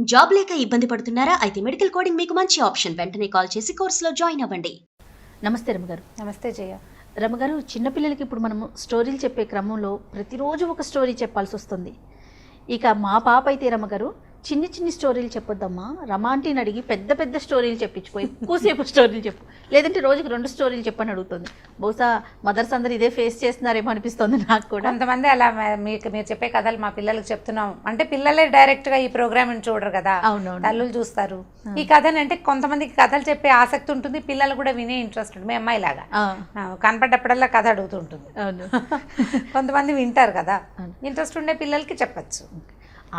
Job లేక ఇబ్బంది పడుతున్నారా? అయితే మెడికల్ కోడింగ్ మీకు మంచి ఆప్షన్. వెంటనే కాల్ చేసి కోర్సులో జాయిన్ అవ్వండి. నమస్తే రమగారు. నమస్తే జయ. రమగారు, చిన్నపిల్లలకి ఇప్పుడు మనము స్టోరీలు చెప్పే క్రమంలో ప్రతిరోజు ఒక స్టోరీ చెప్పాల్సి వస్తుంది. ఇక మా పాప అయితే రమగారు చిన్ని చిన్ని స్టోరీలు చెప్పొద్దమ్మా, రమాంటిని అడిగి పెద్ద పెద్ద స్టోరీలు చెప్పించుకో, ఎక్కువసేపు స్టోరీలు చెప్పు, లేదంటే రోజుకి 2 స్టోరీలు చెప్పని అడుగుతుంది. బహుశా మదర్స్ అందరు ఇదే ఫేస్ చేస్తున్నారేమో అనిపిస్తుంది నాకు కూడా. కొంతమంది అలా మీరు చెప్పే కథలు మా పిల్లలకి చెప్తున్నాం అంటే పిల్లలే డైరెక్ట్గా ఈ ప్రోగ్రామ్ చూడరు కదా, అవునవును, తల్లులు చూస్తారు ఈ కథని. అంటే కొంతమందికి కథలు చెప్పే ఆసక్తి ఉంటుంది, పిల్లలు కూడా వినే ఇంట్రెస్ట్ ఉంటుంది. మీ అమ్మాయి లాగా కనపడ్డప్పుడల్లా కథ అడుగుతుంటుంది. అవును, కొంతమంది వింటారు కదా, ఇంట్రెస్ట్ ఉండే పిల్లలకి చెప్పచ్చు.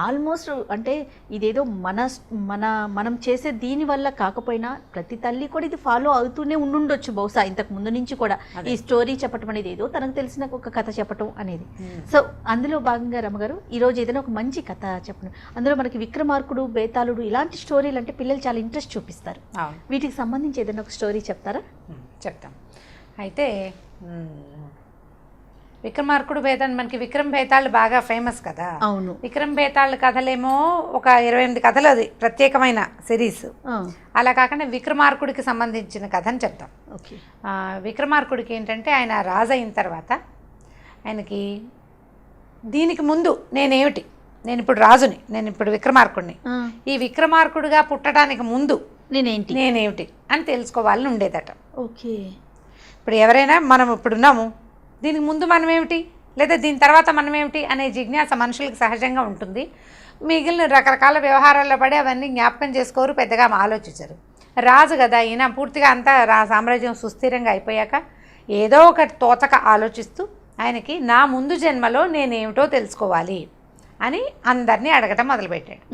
ఆల్మోస్ట్ అంటే ఇదేదో మనం చేసే దీని వల్ల కాకపోయినా ప్రతి తల్లి కూడా ఇది ఫాలో అవుతూనే ఉండుండొచ్చు బహుశా ఇంతకు ముందు నుంచి కూడా. ఈ స్టోరీ చెప్పటం అనేది ఏదో తనకు తెలిసిన ఒక కథ చెప్పటం అనేది. సో అందులో భాగంగా రమగారు ఈరోజు ఏదైనా ఒక మంచి కథ చెప్పండి. అందులో మనకి విక్రమార్కుడు, బేతాళుడు ఇలాంటి స్టోరీలు అంటే పిల్లలు చాలా ఇంట్రెస్ట్ చూపిస్తారు. వీటికి సంబంధించి ఏదైనా ఒక స్టోరీ చెప్తారా? చెప్తాం. అయితే విక్రమార్కుడు, బేతాళుడు, మనకి విక్రమ్ బేతాళుడు బాగా ఫేమస్ కదా. అవును, విక్రమ్ బేతాళుడు కథలేమో ఒక 28 కథలు, అది ప్రత్యేకమైన సిరీస్. అలా కాకుండా విక్రమార్కుడికి సంబంధించిన కథని చెప్తాం. ఓకే. విక్రమార్కుడికి ఏంటంటే ఆయన రాజు అయిన తర్వాత ఆయనకి దీనికి ముందు నేనేమిటి, నేను ఇప్పుడు రాజుని, నేను ఇప్పుడు విక్రమార్కుడిని, ఈ విక్రమార్కుడిగా పుట్టడానికి ముందు నేనేమిటి అని తెలుసుకోవాలని ఉండేదట. ఓకే. ఇప్పుడు ఎవరైనా మనం ఇప్పుడున్నాము, దీనికి ముందు మనం ఏమిటి, లేదా దీని తర్వాత మనం ఏమిటి అనే జిజ్ఞాస మనుషులకు సహజంగా ఉంటుంది. మిగిలిన రకరకాల వ్యవహారాల్లో పడి అవన్నీ జ్ఞాపకం చేసుకోరు, పెద్దగా ఆలోచించరు. రాజు కదా ఈయన, పూర్తిగా అంతా సామ్రాజ్యం సుస్థిరంగా అయిపోయాక ఏదో ఒకటి తోచక ఆలోచిస్తూ ఆయనకి నా ముందు జన్మలో నేనేమిటో తెలుసుకోవాలి అని అందరినీ అడగటం మొదలుపెట్టాడు.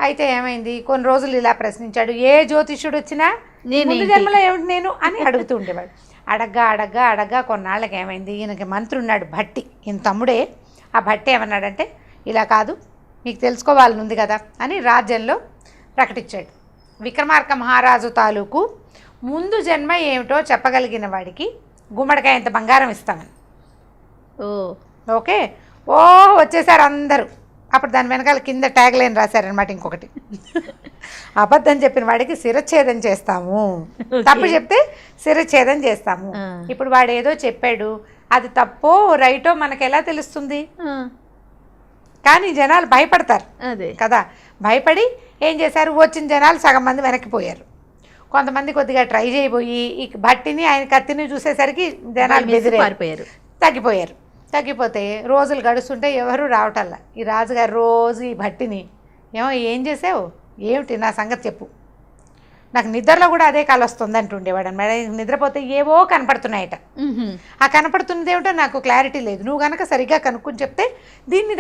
అయితే ఏమైంది, కొన్ని రోజులు ఇలా ప్రశ్నించాడు. ఏ జ్యోతిష్యుడు వచ్చినా ముందు జన్మలో ఏమిటి నేను అని అడుగుతూ ఉండేవాడు. అడగ్గా కొన్నాళ్ళకి ఏమైంది, ఈయనకి మంత్రి ఉన్నాడు భట్టి, ఈయన తమ్ముడే. ఆ భట్టి ఏమన్నాడంటే, ఇలా కాదు మీకు తెలుసుకోవాలని ఉంది కదా అని రాజ్యంలో ప్రకటించాడు. విక్రమార్క మహారాజు తాలూకు ముందు జన్మ ఏమిటో చెప్పగలిగిన వాడికి గుమ్మడికాయ ఇంత బంగారం ఇస్తామని. ఓకే, వచ్చేసారు అందరూ. అప్పుడు దాని వెనకాల కింద ట్యాగ్ లైన్ రాశారనమాట ఇంకొకటి, అబద్ధం చెప్పిన వాడికి శిరచ్ఛేదం చేస్తాము, తప్పు చెప్తే శిరచ్ఛేదం చేస్తాము. ఇప్పుడు వాడు ఏదో చెప్పాడు, అది తప్పో రైటో మనకు ఎలా తెలుస్తుంది? కానీ జనాలు భయపడతారు కదా, భయపడి ఏం చేశారు, వచ్చిన జనాలు సగం మంది వెనక్కిపోయారు. కొంతమంది కొద్దిగా ట్రై చేయబోయి ఈ భట్టిని, ఆయన కత్తిని చూసేసరికి జనాలు బెదిరిపోయారు, తగ్గిపోతే రోజులు గడుస్తుంటే ఎవరు రావటల్లా. ఈ రాజుగారు రోజు ఈ భట్టిని, ఏం చేసావు, ఏమిటి నా సంగతి చెప్పు, నాకు నిద్రలో కూడా అదే కళ వస్తుంది అంటుండేవాడు అనమాట. నిద్రపోతే ఏవో కనపడుతున్నాయట, ఆ కనపడుతున్నది ఏమిటో నాకు క్లారిటీ లేదు, నువ్వు కనుక సరిగ్గా కనుక్కొని చెప్తే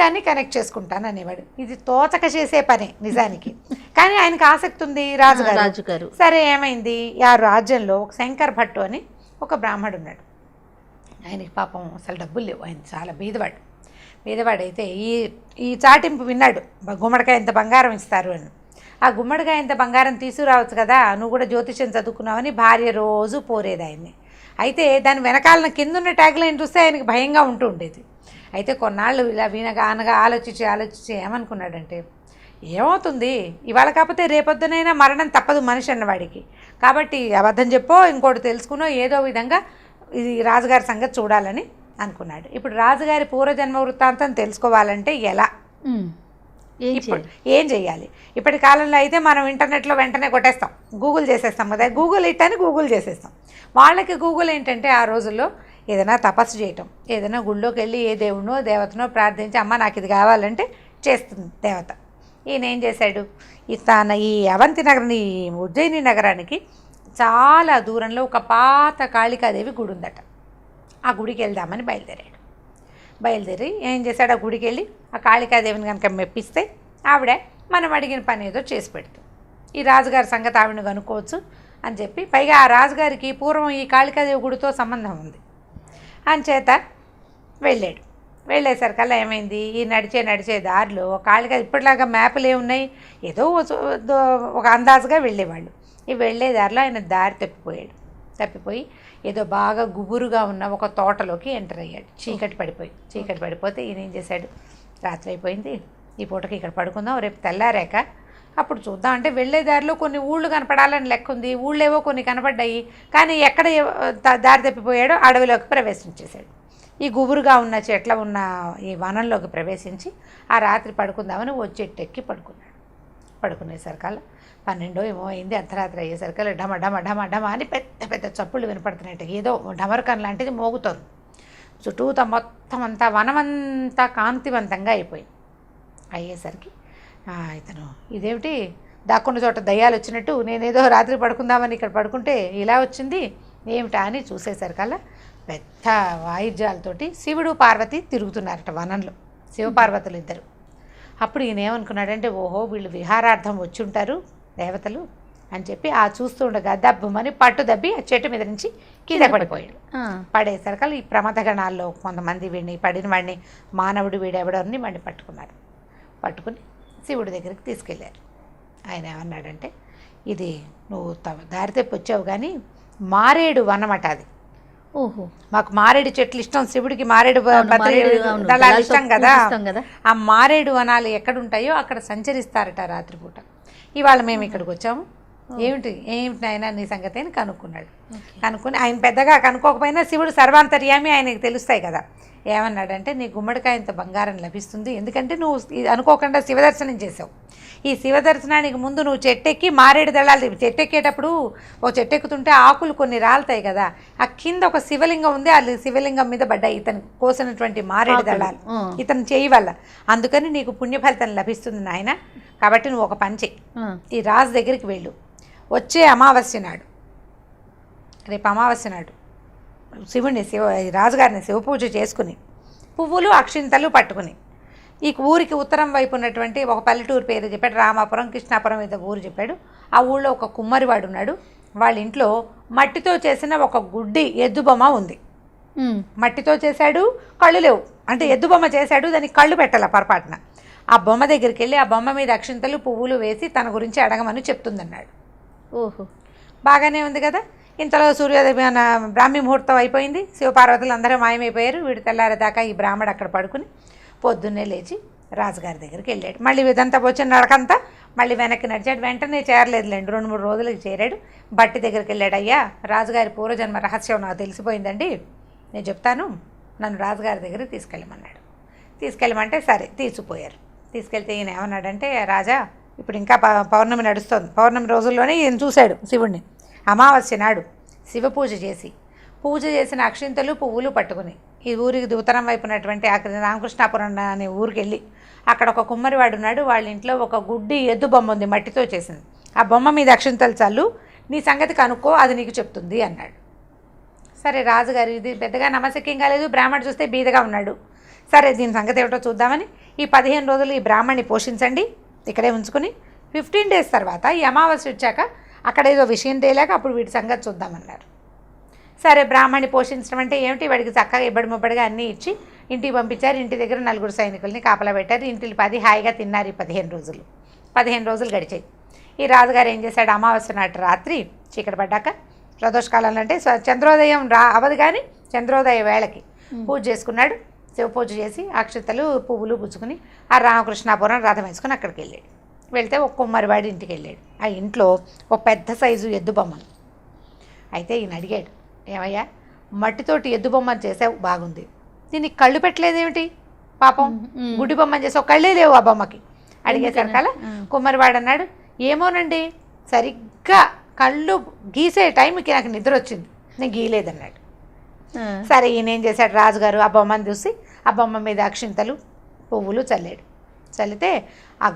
దాన్ని కనెక్ట్ చేసుకుంటాను అనేవాడు. ఇది తోచక చేసే పనే నిజానికి, కానీ ఆయనకు ఆసక్తి ఉంది రాజుగారు. సరే ఏమైంది, ఆ రాజ్యంలో ఒక శంకర్ భట్టు అని ఒక బ్రాహ్మడు ఉన్నాడు. ఆయనకి పాపం అసలు డబ్బులు లేవు, ఆయన చాలా బీదవాడైతే ఈ చాటింపు విన్నాడు, గుమ్మడికాయ ఇంత బంగారం ఇస్తారు అని. ఆ గుమ్మడికాయ ఇంత బంగారం తీసుకురావచ్చు కదా, నువ్వు కూడా జ్యోతిష్యం చదువుకున్నావని భార్య రోజు పోరేది ఆయన్ని. అయితే దాని వెనకాలన కిందున్న ట్యాగ్ లైన్ చూస్తే ఆయనకి భయంగా ఉంటూ ఉండేది. అయితే కొన్నాళ్ళు ఇలా అనగా ఆలోచించి ఏమనుకున్నాడంటే, ఏమవుతుంది, ఇవాళ కాకపోతే రేపొద్దునైనా మరణం తప్పదు మనిషి అన్నవాడికి, కాబట్టి అబద్ధం చెప్పో ఇంకోటి తెలుసుకునో ఏదో విధంగా ఇది రాజుగారి సంగతి చూడాలని అనుకున్నాడు. ఇప్పుడు రాజుగారి పూర్వజన్మ వృత్తాంతం తెలుసుకోవాలంటే ఎలా, ఏం చేయాలి? ఇప్పటి కాలంలో అయితే మనం ఇంటర్నెట్లో వెంటనే కొట్టేస్తాం, గూగుల్ చేసేస్తాం కదా, గూగుల్ ఇట్టని గూగుల్ చేసేస్తాం. వాళ్ళకి గూగుల్ ఏంటంటే ఆ రోజుల్లో ఏదైనా తపస్సు చేయటం, ఏదైనా గుళ్ళోకి వెళ్ళి ఏ దేవుడినో దేవతనో ప్రార్థించి అమ్మ నాకు ఇది కావాలంటే చేస్తుంది దేవత. ఈయన ఏం చేశాడు, ఈ అవంతి నగరం, ఈ ఉజ్జయిని నగరానికి చాలా దూరంలో ఒక పాత కాళికాదేవి గుడి ఉందట. ఆ గుడికి వెళ్దామని బయలుదేరి ఏం చేశాడు, ఆ గుడికి వెళ్ళి ఆ కాళికాదేవిని కనుక మెప్పిస్తే ఆవిడ మనం అడిగిన పని ఏదో చేసి పెడుతుంది, ఈ రాజుగారి సంగతి ఆవిడని కనుక్కోవచ్చు అని చెప్పి, పైగా ఆ రాజుగారికి పూర్వం ఈ కాళికాదేవి గుడితో సంబంధం ఉంది అంచేత వెళ్ళేసరికల్లా ఏమైంది, ఈ నడిచే దారిలో కాళికా ఇప్పటిలాగా మ్యాపులు ఏమున్నాయి, ఏదో ఒక అందాజుగా వెళ్ళేవాళ్ళు. ఈ వెళ్ళే దారిలో ఆయన దారి తప్పిపోయి ఏదో బాగా గుబురుగా ఉన్న ఒక తోటలోకి ఎంటర్ అయ్యాడు. చీకటి పడిపోతే ఈయన ఏం చేశాడు, రాత్రి అయిపోయింది, ఈ పూటకి ఇక్కడ పడుకుందాం, రేపు తెల్లారాక అప్పుడు చూద్దాం అంటే వెళ్ళే దారిలో కొన్ని ఊళ్ళు కనపడాలని లెక్క ఉంది, ఊళ్ళేవో కొన్ని కనపడ్డాయి, కానీ ఎక్కడ దారి తప్పిపోయాడో అడవిలోకి ప్రవేశించేశాడు. ఈ గుబురుగా ఉన్న చెట్ల ఉన్న ఈ వనంలోకి ప్రవేశించి ఆ రాత్రి పడుకుందామని ఓ చెట్టు ఎక్కి పడుకున్నాడు. పడుకునేసరికల్లా 12 ఏమో అయింది. అర్ధరాత్రి అయ్యేసరికల్లా డమ డమ డమ డమ అని పెద్ద పెద్ద చప్పుళ్ళు వినపడుతున్నట్టు ఏదో డమరకం లాంటిది మోగుతోంది. చుట్టూత మొత్తం అంతా వనమంతా కాంతివంతంగా అయిపోయింది. అయ్యేసరికి ఇతను ఇదేమిటి దాక్కున్న చోట దయ్యాలు వచ్చినట్టు, నేనేదో రాత్రి పడుకుందామని ఇక్కడ పడుకుంటే ఇలా వచ్చింది ఏమిటా అని చూసేసరికల్లా పెద్ద వాయిద్యాలతోటి శివుడు పార్వతి తిరుగుతున్నారట వనంలో, శివపార్వతులు ఇద్దరు. అప్పుడు ఈయన ఏమనుకున్నాడంటే, ఓహో వీళ్ళు విహారార్థం వచ్చి ఉంటారు దేవతలు అని చెప్పి ఆ చూస్తూ ఉండగా దబ్బుమని పట్టు దబ్బి ఆ చెట్టు మీద నుంచి కింద పడిపోయాడు. పడేసరికల్లా ఈ ప్రమథగణాల్లో కొంతమంది వీడిని పడిన వాడిని మానవుడు వీడెవడని వాడిని పట్టుకున్నారు. పట్టుకుని శివుడి దగ్గరికి తీసుకెళ్ళారు. ఆయన ఏమన్నాడంటే, ఇది నువ్వు దారి తెప్పి వచ్చావు కానీ మారేడు వనమట అది. ఓహో, మాకు మారేడు చెట్లు ఇష్టం, శివుడికి మారేడు దళాలు ఇష్టం కదా. ఆ మారేడు వనాలు ఎక్కడుంటాయో అక్కడ సంచరిస్తారట రాత్రిపూట. ఇవాళ మేము ఇక్కడికి వచ్చాము, ఏమిటి నాయన నీ సంగతి అని కనుక్కున్నాడు. కనుక్కొని ఆయన పెద్దగా కనుక్కోకపోయినా శివుడు సర్వాంతర్యామి, ఆయనకి తెలుస్తాయి కదా. ఏమన్నాడంటే, నీ గుమ్మడికాయంత బంగారం లభిస్తుంది, ఎందుకంటే నువ్వు అనుకోకుండా శివదర్శనం చేసావు. ఈ శివదర్శనానికి ముందు నువ్వు చెట్టెక్కి మారేడు దళాలు, చెట్టెక్కేటప్పుడు ఒక చెట్టెక్కుతుంటే ఆకులు కొన్ని రాలుతాయి కదా, ఆ కింద ఒక శివలింగం ఉంది, ఆ శివలింగం మీద పడ్డాయి ఇతను కోసినటువంటి మారేడు దళాలు ఇతను చేయి వల్ల. అందుకని నీకు పుణ్యఫలితం లభిస్తుంది నాయన. కాబట్టి నువ్వు ఒక పని చెయ్యి, ఈ రాజు దగ్గరికి వెళ్ళు. వచ్చే అమావాస్య నాడు, రేపు అమావాస్య నాడు శివుడిని రాజుగారిని శివపూజ చేసుకుని పువ్వులు అక్షింతలు పట్టుకుని ఈ ఊరికి ఉత్తరం వైపు ఉన్నటువంటి ఒక పల్లెటూరు పేరు చెప్పాడు, రామాపురం కృష్ణాపురం ఏదో ఊరు చెప్పాడు. ఆ ఊళ్ళో ఒక కుమ్మరివాడు ఉన్నాడు. వాళ్ళ ఇంట్లో మట్టితో చేసిన ఒక గుడ్డి ఎద్దు బొమ్మ ఉంది. మట్టితో చేశాడు, కళ్ళు లేవు, అంటే ఎద్దు బొమ్మ చేశాడు, దానికి కళ్ళు పెట్టాల పొరపాటున. ఆ బొమ్మ దగ్గరికి వెళ్ళి ఆ బొమ్మ మీద అక్షింతలు పువ్వులు వేసి తన గురించి అడగమని చెప్తుందన్నాడు. ఓహో, బాగానే ఉంది కదా. ఇంతలో సూర్యోదయం బ్రాహ్మీ ముహూర్తం అయిపోయింది, శివపార్వతులు అందరూ మాయమైపోయారు. వీడు తెల్లారేదాకా ఈ బ్రాహ్మడు అక్కడ పడుకుని పొద్దున్నే లేచి రాజుగారి దగ్గరికి వెళ్ళాడు. మళ్ళీ ఇదంతా వచ్చిన నడకంతా మళ్ళీ వెనక్కి నడిచాడు. వెంటనే చేరలేదులేండి, 2-3 రోజులకి చేరాడు. బట్టి దగ్గరికి వెళ్ళాడు. అయ్యా, రాజుగారి పూర్వజన్మ రహస్యం నాకు తెలిసిపోయిందండి, నేను చెప్తాను, నన్ను రాజుగారి దగ్గరికి తీసుకెళ్ళమన్నాడు. తీసుకెళ్ళమంటే సరే తీసుకుపోయారు. తీసుకెళ్తే ఈయన ఏమన్నాడంటే, రాజా ఇప్పుడు ఇంకా పౌర్ణమి నడుస్తోంది, పౌర్ణమి రోజుల్లోనే ఈయన చూశాడు శివుణ్ణి. అమావాస్య నాడు శివ పూజ చేసిన అక్షింతలు పువ్వులు పట్టుకుని ఈ ఊరికి ఉత్తరం వైపు ఉన్నటువంటి రామకృష్ణాపురం అనే ఊరికి వెళ్ళి అక్కడ ఒక కుమ్మరివాడు ఉన్నాడు. వాళ్ళ ఇంట్లో ఒక గుడ్డి ఎద్దు బొమ్మ ఉంది, మట్టితో చేసింది. ఆ బొమ్మ మీద అక్షింతలు చల్లు, నీ సంగతి కనుక్కో, అది నీకు చెప్తుంది అన్నాడు. సరే రాజుగారు ఇది పెద్దగా నమస్కారం కాలేదు, బ్రాహ్మణుడు చూస్తే బీదగా ఉన్నాడు. సరే దీని సంగతి ఏమిటో చూద్దామని ఈ 15 రోజులు ఈ బ్రాహ్మణ్ణి పోషించండి, ఇక్కడే ఉంచుకుని 15 డేస్ తర్వాత ఈ అమావాస్య వచ్చాక అక్కడ ఏదో విషయం తేలాక అప్పుడు వీటి సంగతి చూద్దామన్నారు. సరే బ్రాహ్మణ్ణి పోషించడం అంటే ఏమిటి, వాడికి చక్కగా ఇబ్బడి ముబ్బడిగా అన్నీ ఇచ్చి ఇంటికి పంపించారు. ఇంటి దగ్గర 4 సైనికుల్ని కాపలా పెట్టారు. ఇంటికి 10 హాయిగా తిన్నారు. ఈ 15 రోజులు గడిచాయి. ఈ రాజుగారు ఏం చేశాడు, అమావాస్య నాటి రాత్రి చీకటి పడ్డాక ప్రదోషకాలంలో అంటే చంద్రోదయం అవదు కానీ చంద్రోదయ వేళకి పూజ చేసుకున్నాడు. శివ పూజ చేసి అక్షతలు పువ్వులు పుచ్చుకుని ఆ రామకృష్ణాపురం రథం వేసుకుని అక్కడికి వెళ్ళాడు. వెళ్తే ఒక కుమ్మరివాడి ఇంటికి వెళ్ళాడు. ఆ ఇంట్లో ఒక పెద్ద సైజు ఎద్దు బొమ్మను. అయితే ఈయన అడిగాడు, ఏమయ్యా మట్టితోటి ఎద్దు బొమ్మను చేసావు, బాగుంది, దీనికి కళ్ళు పెట్టలేదేమిటి, పాపం గుడి బొమ్మను చేసావు, కళ్ళే లేవు ఆ బొమ్మకి. అడిగేసరికల కుమ్మరివాడు అన్నాడు, ఏమోనండి సరిగ్గా కళ్ళు గీసే టైంకి నాకు నిద్ర వచ్చింది, నేను గీయలేదన్నాడు. సరే ఈయన ఏం చేశాడు, రాజుగారు ఆ బొమ్మను చూసి ఆ బొమ్మ మీద అక్షింతలు పువ్వులు చల్లాడు. చల్లితే ఆ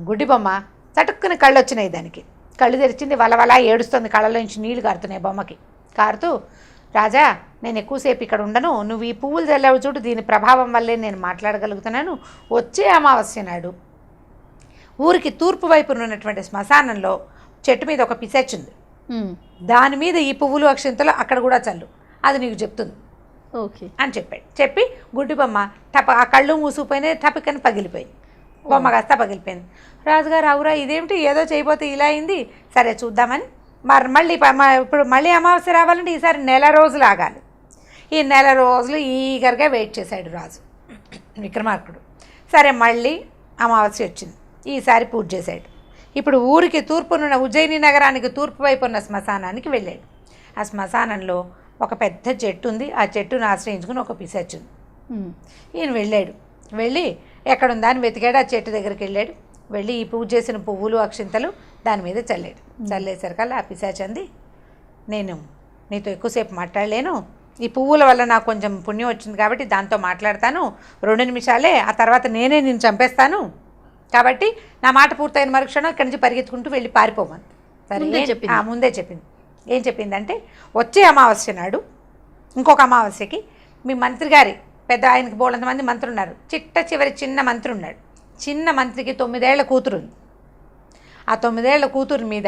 గుడ్డి బొమ్మ చటుక్కుని కళ్ళు వచ్చినాయి. దానికి కళ్ళు తెరిచింది, వలవలా ఏడుస్తుంది, కళ్ళలోంచి నీళ్లు కారుతున్నాయి బొమ్మకి. కారుతూ, రాజా నేను ఎక్కువసేపు ఇక్కడ ఉండను, నువ్వు ఈ పువ్వులు చల్లావు చూడు, దీని ప్రభావం వల్లే నేను మాట్లాడగలుగుతున్నాను. వచ్చే అమావాస్య నాడు ఊరికి తూర్పు వైపున ఉన్నటువంటి శ్మశానంలో చెట్టు మీద ఒక పిశాచి ఉంది, దాని మీద ఈ పువ్వులు అక్షింతలు అక్కడ కూడా చల్లు, అది నీకు చెప్తుంది ఓకే అని చెప్పాడు. చెప్పి గుడ్డి బొమ్మ ఆ కళ్ళు మూసుకుపోయినాయి, టపికని పగిలిపోయింది. బొమ్మ కాస్త పగిలిపోయింది. రాజుగారు అవురా ఇదేమిటి, ఏదో చేయబోతే ఇలా అయింది, సరే చూద్దామని మళ్ళీ ఇప్పుడు మళ్ళీ అమావాస్య రావాలంటే ఈసారి 1 రోజులు ఆగాలి. ఈ 1 రోజులు ఈగర్గా వెయిట్ చేశాడు రాజు విక్రమార్కుడు. సరే మళ్ళీ అమావాస్య వచ్చింది, ఈసారి పూజ చేశాడు. ఇప్పుడు ఊరికి తూర్పునున్న ఉజ్జయిని నగరానికి తూర్పు వైపు ఉన్న శ్మశానానికి వెళ్ళాడు. ఆ శ్మశానంలో ఒక పెద్ద చెట్టు ఉంది. ఆ చెట్టును ఆశ్రయించుకుని ఒక పిశాచి ఉంది. ఈయన వెళ్ళాడు. వెళ్ళి ఎక్కడుందా అని వెతికాడు. ఆ చెట్టు దగ్గరికి వెళ్ళాడు. వెళ్ళి ఈ పూజ చేసిన పువ్వులు అక్షింతలు దాని మీద చల్లాడు. చల్లేసరికల్లా ఆ పిశాచి అంది, నేను నీతో ఎక్కువసేపు మాట్లాడలేను, ఈ పువ్వుల వల్ల నాకు కొంచెం పుణ్యం వచ్చింది కాబట్టి దాంతో మాట్లాడతాను, 2 నిమిషాలే, ఆ తర్వాత నేనే నిన్ను చంపేస్తాను, కాబట్టి నా మాట పూర్తయిన మరుక్షణం ఇక్కడి నుంచి పరిగెత్తుకుంటూ వెళ్ళి పారిపోమని. సరే ముందే చెప్పింది. ఏం చెప్పిందంటే, వచ్చే అమావాస్య నాడు ఇంకొక అమావాస్యకి మీ మంత్రి గారి పెద్ద ఆయనకి బోలంతమంది మంత్రులు ఉన్నారు. చివరి చిన్న మంత్రి ఉన్నాడు. చిన్న మంత్రికి 9 ఏళ్ల కూతురు ఉంది. ఆ 9 ఏళ్ల కూతురు మీద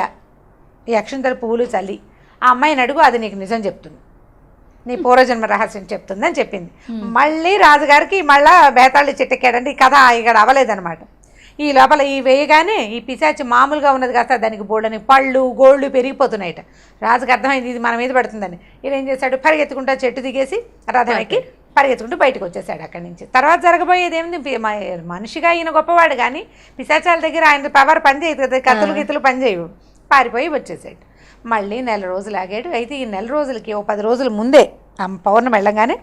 ఈ అక్షింతల పువ్వులు చల్లి ఆ అమ్మాయిని అడుగు, అది నీకు నిజం చెప్తుంది, నీ పూర్వజన్మ రహస్యం చెప్తుందని చెప్పింది. మళ్ళీ రాజుగారికి మళ్ళా బేతాళి చెట్టెక్కాడండి. ఈ కథ ఇక్కడ అవ్వలేదన్నమాట. ఈ లోపల ఈ వేయగానే ఈ పిశాచి మామూలుగా ఉన్నది కాస్త దానికి బోళ్ళని పళ్ళు గోళ్ళు పెరిగిపోతున్నాయట. రాజుకి అర్థమైంది ఇది మన మీద పడుతుందని. ఈయన ఏం చేశాడు, పరిగెత్తుకుంటా చెట్టు దిగేసి రథం ఎక్కి పరిగెత్తుకుంటూ బయటకు వచ్చేసాడు అక్కడి నుంచి. తర్వాత జరగబోయేది ఏమిటి, మనిషిగా ఈయన గొప్పవాడు కానీ పిశాచాల దగ్గర ఆయన పవర్ పనిచేయదు కదా, కత్తులు గిత్తులు పనిచేయవు. పారిపోయి వచ్చేసాడు. మళ్ళీ 1 రోజులు ఆగాడు. అయితే ఈ 1 రోజులకి 10 రోజుల ముందే పౌర్ణమి వెళ్ళంగానే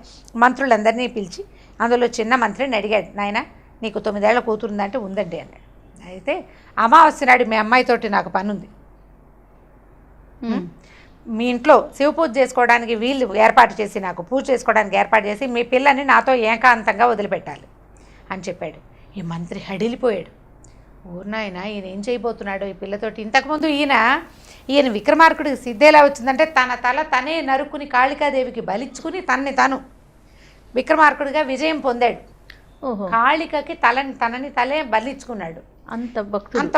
మంత్రులందరినీ పిలిచి అందులో చిన్న మంత్రిని అడిగాడు, నాయన నీకు 9 ఏళ్ల కూతురుందంటే ఉందండి అన్నాడు. అయితే అమావాస్య నాడు మీ అమ్మాయితోటి నాకు పని ఉంది, మీ ఇంట్లో శివ పూజ చేసుకోవడానికి వీళ్ళు ఏర్పాటు చేసి నాకు పూజ చేసుకోవడానికి ఏర్పాటు చేసి మీ పిల్లని నాతో ఏకాంతంగా వదిలిపెట్టాలి అని చెప్పాడు. ఈ మంత్రి హడిలిపోయాడు. ఊరినాయన ఈయన ఏం చేయబోతున్నాడు ఈ పిల్లతోటి. ఇంతకుముందు ఈయన విక్రమార్కుడికి సిద్ధి ఎలా వచ్చిందంటే తన తల తనే నరుక్కుని కాళికాదేవికి బలిచ్చుకుని తనని విక్రమార్కుడిగా విజయం పొందాడు. కాళికకి తనని తలే బలిచ్చుకున్నాడు. అంత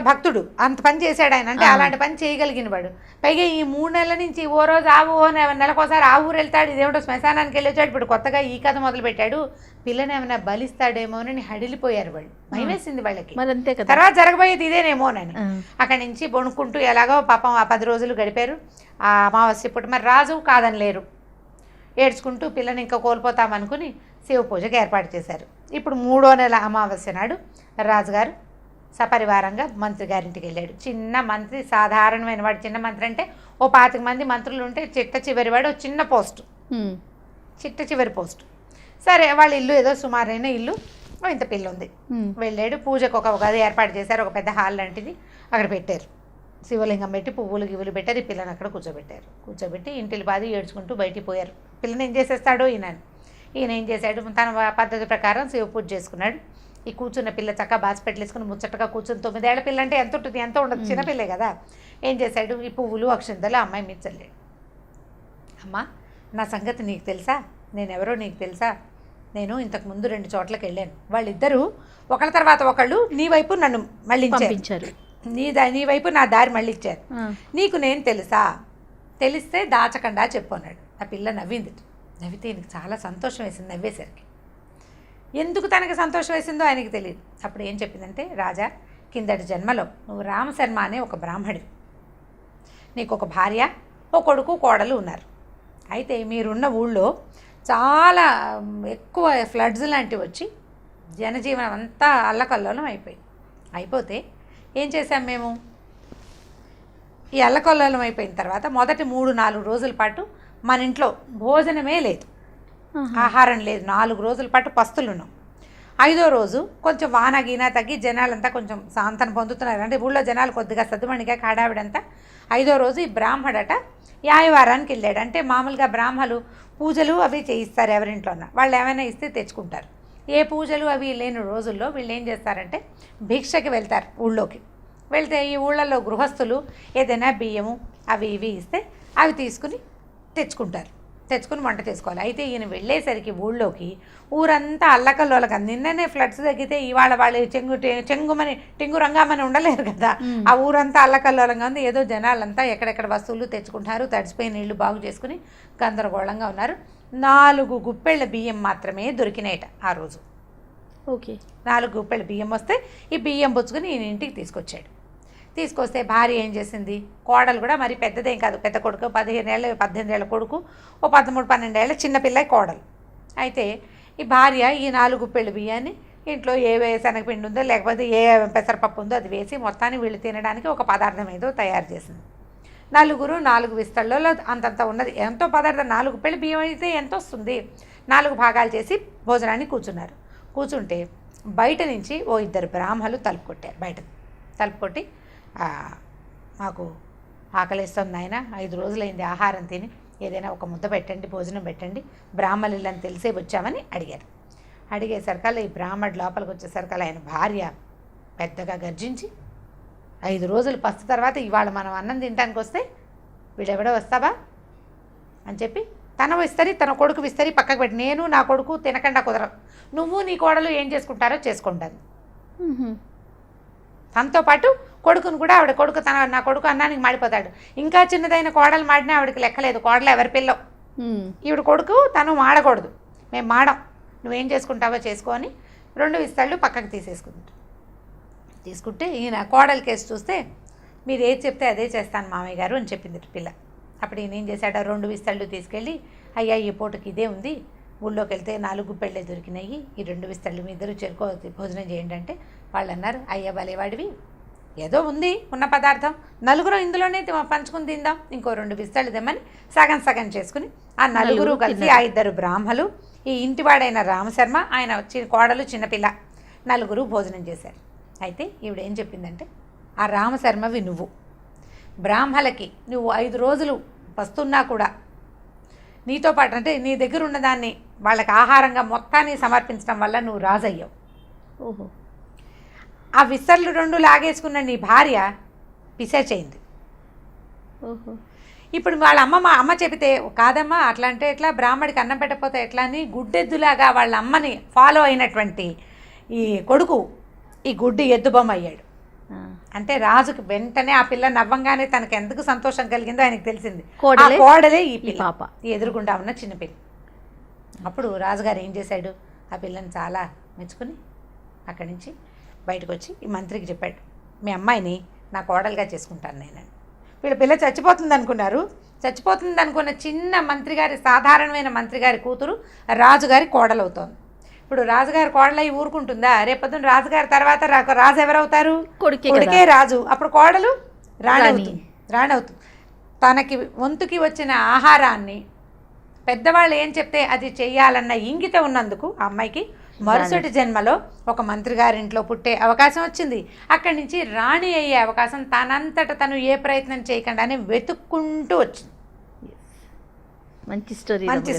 భక్తుడు అంత పని చేశాడు ఆయన. అంటే అలాంటి పని చేయగలిగిన వాడు. పైగా ఈ 3 నెలల నుంచి ఓ రోజు నెలకోసారి ఆ ఊరు వెళ్తాడు, ఇదేమిటో శ్మశానానికి వెళ్ళి వచ్చాడు. ఇప్పుడు కొత్తగా ఈ కథ మొదలు పెట్టాడు. పిల్లని ఏమైనా బలిస్తాడేమోనని హడిలిపోయారు వాళ్ళు. భయమేసింది వాళ్ళకి. తర్వాత జరగబోయేది ఇదేనేమోనని అక్కడి నుంచి బొణుక్కుంటూ ఎలాగో పాపం ఆ 10 రోజులు గడిపారు. ఆ అమావాస్య పూట మరి రాజు కాదని లేరు. ఏడ్చుకుంటూ పిల్లని ఇంకా కోల్పోతామనుకుని శివ పూజకి ఏర్పాటు చేశారు. ఇప్పుడు 3వ నెల అమావాస్య నాడు రాజుగారు సపరివారంగా మంత్రి గారింటికి వెళ్ళాడు. చిన్న మంత్రి, సాధారణమైన వాడు. చిన్న మంత్రి అంటే ఓ 25 మంది మంత్రులు ఉంటే చివరి వాడు చిన్న పోస్టు, చివరి పోస్టు. సరే వాళ్ళ ఇల్లు ఏదో సుమారైన ఇల్లు, ఇంత పిల్ల ఉంది. వెళ్ళాడు. పూజకు ఒక గది ఏర్పాటు చేశారు, ఒక పెద్ద హాల్ లాంటిది అక్కడ పెట్టారు. శివలింగం పెట్టి పువ్వులు గివ్వులు పెట్టారు. ఈ పిల్లని అక్కడ కూర్చోబెట్టి ఇంటిని బాధి ఏడ్చుకుంటూ బయటికి పోయారు. పిల్లని ఏం చేసేస్తాడో ఈయన ఏం చేశాడు, తన పద్ధతి ప్రకారం శివ పూజ చేసుకున్నాడు. ఈ కూర్చున్న పిల్ల చక్కగా బాసిపెట్టలేసుకుని ముచ్చటగా కూర్చుని 9 ఏళ్ల పిల్ల అంటే ఎంత ఉంటుంది, ఎంత ఉండదు, చిన్నపిల్లే కదా. ఏం చేశాడు, ఈ పువ్వులు అక్షింతలు అమ్మాయి మీద చల్లాడు. అమ్మ నా సంగతి నీకు తెలుసా, నేనెవరో నీకు తెలుసా, నేను ఇంతకుముందు 2 చోట్లకి వెళ్ళాను. వాళ్ళిద్దరూ ఒకళ్ళ తర్వాత ఒకళ్ళు నీ వైపు నన్ను మళ్ళించారు, నీ వైపు నా దారి మళ్ళించారు. నీకు నేను తెలుసా, తెలిస్తే దాచకుండా చెప్పు అన్నాడు. ఆ పిల్ల నవ్వింది. నవ్వితే ఈయనకి చాలా సంతోషం వేసింది. నవ్వేసరికి ఎందుకు తనకి సంతోషం వేసిందో ఆయనకి తెలియదు. అప్పుడు ఏం చెప్పిందంటే, రాజా కిందటి జన్మలో నువ్వు రామశర్మ అనే ఒక బ్రాహ్మడివి, నీకు ఒక భార్య, ఓ కొడుకు, కోడలు ఉన్నారు. అయితే మీరున్న ఊళ్ళో చాలా ఎక్కువ ఫ్లడ్స్ లాంటివి వచ్చి జనజీవనం అంతా అల్లకల్లోలం అయిపోతే ఏం చేశాం మేము, ఈ అల్లకల్లోలం అయిపోయిన తర్వాత మొదటి 3-4 రోజుల పాటు మన ఇంట్లో భోజనమే లేదు, ఆహారం లేదు. 4 రోజుల పాటు పస్తులున్నాం. 5వ రోజు కొంచెం వాన గీనా తగ్గి జనాలంతా కొంచెం శాంతన పొందుతున్నారు. అంటే ఊళ్ళో జనాలు కొద్దిగా సద్దుమణిగా కాడావిడంతా. 5వ రోజు ఈ బ్రాహ్మడట యాయవారానికి వెళ్ళాడు. అంటే మామూలుగా బ్రాహ్మలు పూజలు అవి చేయిస్తారు ఎవరింట్లోన్నా. వాళ్ళు ఏమైనా ఇస్తే తెచ్చుకుంటారు. ఏ పూజలు అవి లేని రోజుల్లో వీళ్ళు ఏం చేస్తారంటే భిక్షకి వెళ్తారు ఊళ్ళోకి. వెళ్తే ఈ ఊళ్ళల్లో గృహస్థులు ఏదైనా బియ్యము అవి ఇవి ఇస్తే అవి తెచ్చుకుని వంట చేసుకోవాలి. అయితే ఈయన వెళ్ళేసరికి ఊళ్ళోకి ఊరంతా అల్లకల్లోలక. నిన్ననే ఫ్లడ్స్ తగ్గితే ఇవాళ వాళ్ళు టెంగు రంగామని ఉండలేరు కదా. ఆ ఊరంతా అల్లకల్లోలంగా ఉంది. ఏదో జనాలంతా ఎక్కడెక్కడ వస్తువులు తెచ్చుకుంటారు. తడిసిపోయిన నీళ్లు బాగు చేసుకుని గందరగోళంగా ఉన్నారు. 4 గుప్పెళ్ళ బియ్యం మాత్రమే దొరికినాయట ఆ రోజు. ఓకే, 4 గుప్పెళ్ళ బియ్యం వస్తే ఈ బియ్యం పుచ్చుకుని ఈయన ఇంటికి తీసుకొచ్చాడు. తీసుకొస్తే భార్య ఏం చేసింది, కోడలు కూడా మరి పెద్దదేం కాదు, పెద్ద కొడుకు 18 ఏళ్ళ కొడుకు, ఓ 13-12 ఏళ్ళ చిన్నపిల్ల కోడలు. అయితే ఈ భార్య ఈ 4 గుప్పెళ్ళ బియ్యాన్ని ఇంట్లో ఏ శనగపిండి ఉందో లేకపోతే ఏ పెసరపప్పు ఉందో అది వేసి మొత్తాన్ని వీళ్ళు తినడానికి ఒక పదార్థం ఏదో తయారు చేసింది. 4 విస్తళ్ళలో అంతంత ఉన్నది ఎంతో పదార్థం. 4 పెళ్ళి బియ్యం అయితే ఎంత వస్తుంది? 4 భాగాలు చేసి భోజనాన్ని కూర్చున్నారు. కూర్చుంటే బయట నుంచి ఓ 2 బ్రాహ్మలు తలుపు కొట్టారు. బయట తలుపు కొట్టి మాకు ఆకలిస్తుంది నాయన, 5 రోజులైంది ఆహారం తిని, ఏదైనా ఒక ముద్ద పెట్టండి, భోజనం పెట్టండి, బ్రాహ్మలు ఇల్లని తెలిసే వచ్చామని అడిగారు. అడిగేసరికల్లా ఈ బ్రాహ్మడు లోపలికి వచ్చేసరికల్లా ఆయన భార్య పెద్దగా గర్జించి 5 రోజులు పస్తు తర్వాత ఇవాళ మనం అన్నం తినడానికి వస్తే వీడెవడో వస్తావా అని చెప్పి తన విస్తరి తన కొడుకు విస్తరి పక్కకు పెట్టి, నేను నా కొడుకు తినకుండా కుదరదు, నువ్వు నీ కోడలు ఏం చేసుకుంటారో చేసుకుంటాను. తనతో పాటు కొడుకును కూడా ఆవిడ కొడుకు నా కొడుకు అన్నానికి మాడిపోతాడు. ఇంకా చిన్నదైన కోడలు మాడినా ఆవిడకి లెక్కలేదు, కోడలు ఎవరి పిల్లో, ఈవిడ కొడుకు తను మాడకూడదు, మేము మాడం, నువ్వేం చేసుకుంటావో చేసుకో అని 2 విస్తళ్ళు పక్కకు తీసుకుంటే ఈయన కోడలి కేసు చూస్తే మీరు ఏది చెప్తే అదే చేస్తాను మామయ్య గారు అని చెప్పింది పిల్ల. అప్పుడు ఈయన ఏం చేశాడు, 2 విస్తళ్ళు తీసుకెళ్ళి, అయ్యా ఈ పూటకి ఇదే ఉంది, ఊళ్ళోకి వెళ్తే 4 గుప్పెళ్ళే దొరికినాయి, ఈ 2 విస్తళ్ళు మీ ఇద్దరు చెరుకో భోజనం చేయండి అంటే వాళ్ళు అన్నారు, అయ్యా భలేవాడివి, ఏదో ఉంది ఉన్న పదార్థం, 4 ఇందులోనే పంచుకుని తిందాం, ఇంకో 2 విస్తళ్ళు తెమ్మని సగం చేసుకుని ఆ 4 కలిసి ఆ 2 బ్రాహ్మలు, ఈ ఇంటివాడైన రామశర్మ, ఆయన కోడలు చిన్నపిల్ల 4 భోజనం చేశారు. అయితే ఈవిడ ఏం చెప్పిందంటే, ఆ రామశర్మవి నువ్వు, బ్రాహ్మలకి నువ్వు 5 రోజులు వస్తున్నా కూడా నీతో పాటు అంటే నీ దగ్గర ఉన్నదాన్ని వాళ్ళకి ఆహారంగా మొత్తాన్ని సమర్పించడం వల్ల నువ్వు రాజయ్యావు. ఓహో. ఆ విస్తర్లు 2 లాగేసుకున్న నీ భార్య పిశాచయింది. ఓహో. ఇప్పుడు వాళ్ళ అమ్మ చెబితే, కాదమ్మా అట్లా అంటే ఎట్లా, బ్రాహ్మడికి అన్నం పెట్టకపోతే ఎట్లా అని గుడ్డెద్దులాగా వాళ్ళ అమ్మని ఫాలో అయినటువంటి ఈ కొడుకు ఈ గుడ్డి ఎద్దుబొమ్మ అయ్యాడు. అంటే రాజుకి వెంటనే ఆ పిల్ల నవ్వంగానే తనకు ఎందుకు సంతోషం కలిగిందో ఆయనకు తెలిసింది, కోడలే ఈ పాప, ఈ ఎదురుగుండా ఉన్న చిన్నపిల్ల. అప్పుడు రాజుగారు ఏం చేశాడు, ఆ పిల్లని చాలా మెచ్చుకుని అక్కడి నుంచి బయటకు వచ్చి ఈ మంత్రికి చెప్పాడు, మీ అమ్మాయిని నా కోడలుగా చేసుకుంటాను నేనని. వీళ్ళ పిల్ల చచ్చిపోతుంది అనుకున్న చిన్న మంత్రి గారి, సాధారణమైన మంత్రి గారి కూతురు రాజుగారి కోడలవుతోంది. ఇప్పుడు రాజుగారి కోడలై ఊరుకుంటుందా? రేపొద్దున రాజుగారి తర్వాత రాజు ఎవరవుతారు? కొడుకే రాజు. అప్పుడు కోడలు రాణవుతుంది. తనకి వంతుకి వచ్చిన ఆహారాన్ని పెద్దవాళ్ళు ఏం చెప్తే అది చెయ్యాలన్న ఇంగిత ఉన్నందుకు ఆ అమ్మాయికి మరుసటి జన్మలో ఒక మంత్రి గారింట్లో పుట్టే అవకాశం వచ్చింది. అక్కడి నుంచి రాణి అయ్యే అవకాశం తనంతట తను ఏ ప్రయత్నం చేయకుండానే వెతుక్కుంటూ వచ్చింది. మంచి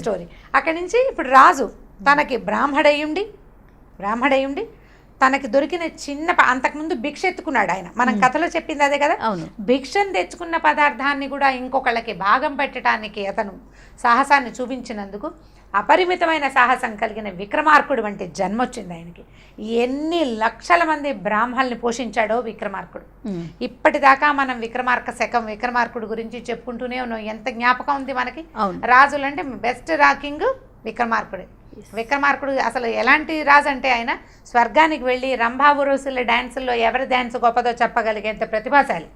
స్టోరీ. అక్కడి నుంచి ఇప్పుడు రాజు తనకి బ్రాహ్మడయ్యుండి తనకి దొరికిన చిన్న అంతకుముందు భిక్ష ఎత్తుకున్నాడు ఆయన. మనం కథలో చెప్పింది అదే కదా. భిక్షను తెచ్చుకున్న పదార్థాన్ని కూడా ఇంకొకళ్ళకి భాగం పెట్టడానికి అతను సాహసాన్ని చూపించినందుకు అపరిమితమైన సాహసం కలిగిన విక్రమార్కుడు వంటి జన్మ వచ్చింది ఆయనకి. ఎన్ని లక్షల మంది బ్రాహ్మణుల్ని పోషించాడో విక్రమార్కుడు. ఇప్పటిదాకా మనం విక్రమార్కుడు గురించి చెప్పుకుంటూనే ఉన్నాం. ఎంత జ్ఞాపకం ఉంది మనకి. రాజులు అంటే బెస్ట్ రాకింగ్ విక్రమార్కుడు అసలు ఎలాంటి రాజు అంటే ఆయన స్వర్గానికి వెళ్ళి రంభాబురుసుల డ్యాన్సుల్లో ఎవరి డ్యాన్స్ గొప్పదో చెప్పగలిగేంత ప్రతిభాశాలి.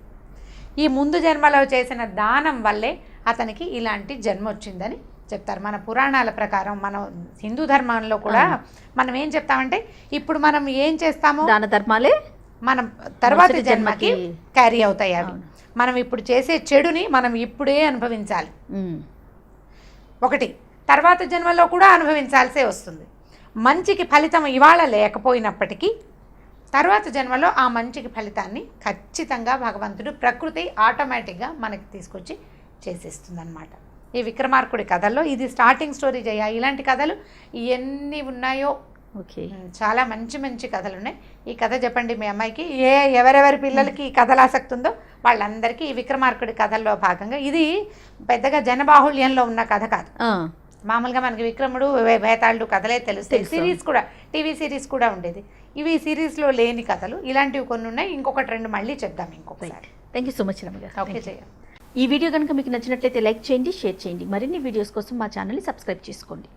ఈ ముందు జన్మలో చేసిన దానం వల్లే అతనికి ఇలాంటి జన్మ వచ్చిందని చెప్తారు. మన పురాణాల ప్రకారం మనం హిందూ ధర్మంలో కూడా మనం ఏం చెప్తామంటే, ఇప్పుడు మనం ఏం చేస్తామో దాన ధర్మాలే మనం తర్వాతి జన్మకి క్యారీ అవుతాయి. అవి మనం ఇప్పుడు చేసే చెడుని మనం ఇప్పుడే అనుభవించాలి. ఒకటి తర్వాత జన్మలో కూడా అనుభవించాల్సే వస్తుంది. మంచికి ఫలితం ఇవాళ లేకపోయినప్పటికీ తర్వాత జన్మలో ఆ మంచికి ఫలితాన్ని ఖచ్చితంగా భగవంతుడు, ప్రకృతి ఆటోమేటిక్గా మనకి తీసుకొచ్చి చేసేస్తుంది అన్నమాట. ఈ విక్రమార్కుడి కథల్లో ఇది స్టార్టింగ్ స్టోరీ జయ. ఇలాంటి కథలు ఎన్ని ఉన్నాయో, చాలా మంచి మంచి కథలు ఉన్నాయి. ఈ కథ చెప్పండి మీ అమ్మాయికి. ఎవరెవరి పిల్లలకి ఈ కథలు ఆసక్తి ఉందో వాళ్ళందరికీ ఈ విక్రమార్కుడి కథల్లో భాగంగా. ఇది పెద్దగా జనబాహుళ్యంలో ఉన్న కథ కాదు. మామూలుగా మనకి విక్రముడు, వేతాళుడు కథలే తెలుస్తాయి. సిరీస్ కూడా, టీవీ సిరీస్ కూడా ఉండేది. ఇవి సిరీస్లో లేని కథలు. ఇలాంటివి కొన్ని ఉన్నాయి. ఇంకొకటి 2 మళ్ళీ చెప్దాం ఇంకొకసారి. Thank you so much Ramya గారు. ఓకే జయ. ఈ వీడియో కనుక మీకు నచ్చినట్లయితే లైక్ చేయండి, షేర్ చేయండి. మరిన్ని వీడియోస్ కోసం మా ఛానల్ని సబ్స్క్రైబ్ చేసుకోండి.